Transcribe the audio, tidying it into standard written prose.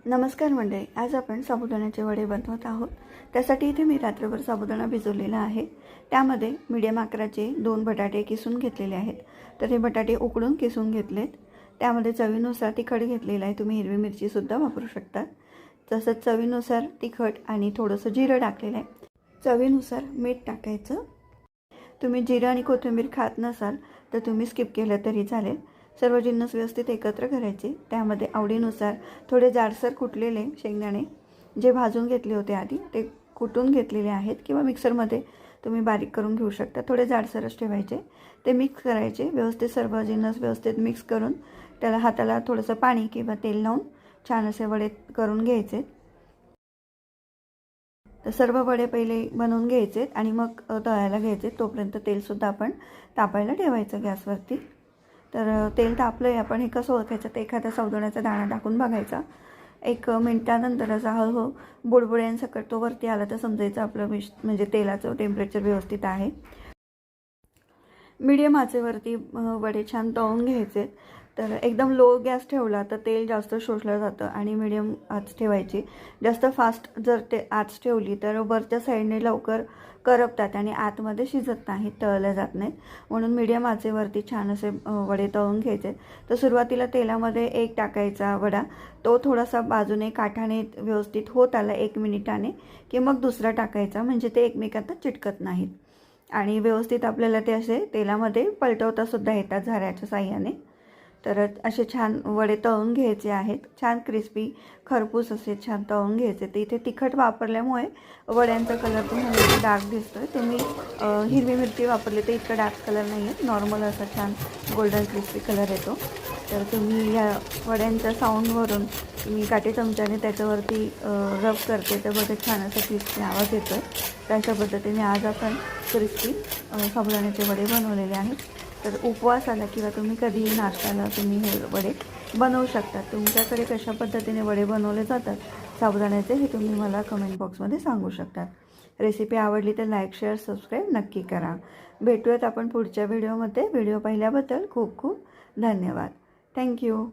नमस्कार मंडळी, आज आपण साबुदाण्याचे वडे बनवत आहोत। त्यासाठी इथे मी रात्रभर साबुदाणा भिजवलेला आहे। त्यामध्ये मीडियम आकाराचे 2 बटाटे किसून घेतलेले आहेत। तर हे बटाटे उकडून किसून घेतलेत। त्यामध्ये चवीनुसार तिखट घेतलेलं आहे, तुम्ही हिरवी मिरची सुद्धा वापरू शकता। तसंच चवीनुसार तिखट आणि थोडंसं जिरं टाकलेलं आहे। चवीनुसार मीठ टाकायचं। तुम्ही जिरं आणि कोथिंबीर खात नसाल तर तुम्ही स्किप केलं तरी चालेल। सर्व जिन्नस व्यवस्थित एकत्र करायचे। त्यामध्ये आवडीनुसार थोडे जाडसर कुटलेले शेंगदाणे जे भाजून घेतले होते आधी ते कुटून घेतलेले आहेत किंवा मिक्सरमध्ये तुम्ही बारीक करून घेऊ शकता। थोडे जाडसरच ठेवायचे। ते मिक्स करायचे व्यवस्थित, सर्व जिन्नस व्यवस्थित मिक्स करून त्याला हाताला थोडंसं पाणी किंवा तेल लावून छान असे वडे करून घ्यायचे। तर सर्व वडे पहिले बनवून घ्यायचे आणि मग तळायला घ्यायचे। तोपर्यंत तेलसुद्धा आपण तापायला ठेवायचं गॅसवरती। तर तेल तापलं आहे, आपण हे कसं ओळखायचं, तर एखादा साबुदाण्याचा दाणा टाकून बघायचा। 1 मिनिटानंतर असा हळूहळू बुडबुड्यांसकट तो वरती आला तर समजायचं आपलं म्हणजे तेलाचं टेम्परेचर व्यवस्थित आहे। मीडियम आचेवरती वडे छान तळून घ्यायचे। तर एकदम लो गॅस ठेवला तर तेल जास्त शोषलं जातं आणि मीडियम आच ठेवायची। जास्त फास्ट जर ते आच ठेवली तर वरच्या साईडने लवकर करपतात आणि आतमध्ये शिजत नाहीत, तळले जात नाहीत। म्हणून मीडियम आचेवरती छान असे वडे तळून घ्यायचे। तर सुरुवातीला तेलामध्ये एक टाकायचा वडा, तो थोडासा बाजूने काठाने व्यवस्थित होत आला 1 मिनिटाने की मग दुसरा टाकायचा, म्हणजे ते एकमेकांना चिटकत नाहीत आणि व्यवस्थित आपल्याला ते असे तेलामध्ये पलटवता सुद्धा येतात झाऱ्याच्या साहाय्याने। तर असे छान वडे तळून घ्यायचे आहेत। छान क्रिस्पी खरपूस असे छान तळून घ्यायचे। ते इथे तिखट वापरल्यामुळे वड्यांचा कलर तुम्हाला डार्क दिसतोय। तुम्ही हिरवी मिरची वापरली तर इतका डार्क कलर नाही आहे, नॉर्मल असा छान गोल्डन क्रिस्पी कलर येतो। तर तुम्ही या वड्यांच्या साऊंडवरून मी काटे चमच्याने त्याच्यावरती रब करते तर बघा छान असा क्रिस्पी आवाज येतो। तर अशा पद्धतीने आज आपण क्रिस्पी साबुदाण्याचे वडे बनवलेले आहेत। तर उपवास आला किंवा तुम्ही कधीही नाश्त्याला तुम्ही हे वडे बनवू शकता। तुमच्याकडे कशा पद्धतीने वडे बनवले जातात साबुदाण्याचे हे तुम्ही मला कमेंट बॉक्समध्ये सांगू शकता। रेसिपी आवडली तर लाईक, शेअर, सबस्क्राईब नक्की करा। भेटूयात आपण पुढच्या व्हिडिओमध्ये। व्हिडिओ पाहिल्याबद्दल खूप खूप धन्यवाद। थँक्यू।